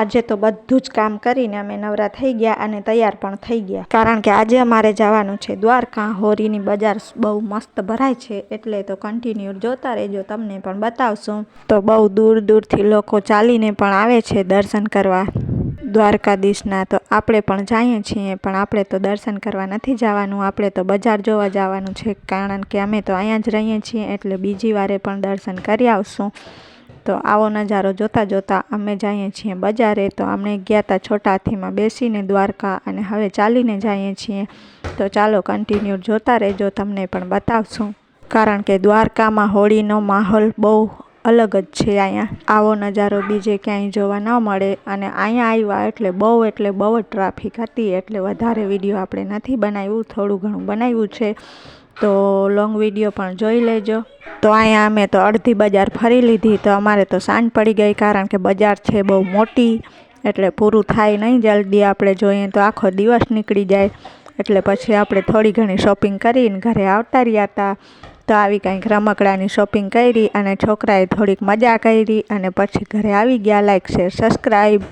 આજે તો બધું જ કામ કરીને અમે નવરા થઈ ગયા અને તૈયાર પણ થઈ ગયા, કારણ કે આજે અમારે જવાનું છે દ્વારકા. હોરીની બજાર બહુ મસ્ત ભરાય છે, એટલે તો કન્ટિન્યુ જોતા રહેજો, તમને પણ બતાવશું. તો બહુ દૂર દૂરથી લોકો ચાલીને પણ આવે છે દર્શન કરવા દ્વારકાધીશના. તો આપણે પણ જઈએ છીએ, પણ આપણે તો દર્શન કરવા નથી જવાનું, આપણે તો બજાર જોવા જવાનું છે, કારણ કે અમે તો અહીંયા જ રહીએ છીએ, એટલે બીજી વારે પણ દર્શન કરી આવશું. તો આવો નજારો જોતા જોતા અમે જઈએ છીએ બજારે. તો અમને ગયા હતા છોટા હાથીમાં બેસીને દ્વારકા, અને હવે ચાલીને જઈએ છીએ. તો ચાલો કન્ટિન્યુ જોતા રહેજો, તમને પણ બતાવશું, કારણ કે દ્વારકામાં હોળીનો માહોલ બહુ અલગ જ છે. અહીંયા આવો નજારો બીજે ક્યાંય જોવા ન મળે. અને અહીંયા આવ્યા એટલે બહુ જ ટ્રાફિક હતી, એટલે વધારે વિડીયો આપણે નથી બનાવ્યું, થોડું ઘણું બનાવ્યું છે. તો લોંગ વિડીયો પણ જોઈ લેજો. તો અહીંયા અમે તો અડધી બજાર ફરી લીધી. તો અમારે તો સાંજ પડી ગઈ, કારણ કે બજાર છે બહુ મોટી, એટલે પૂરું થાય નહીં જલ્દી. આપણે જોઈએ તો આખો દિવસ નીકળી જાય, એટલે પછી આપણે થોડી ઘણી શોપિંગ કરીને ઘરે આવતા રહ્યા હતા. તો આવી કંઈક રમકડાની શોપિંગ કરી, અને છોકરાએ થોડીક મજા કરી, અને પછી ઘરે આવી ગયા. Like, share, subscribe.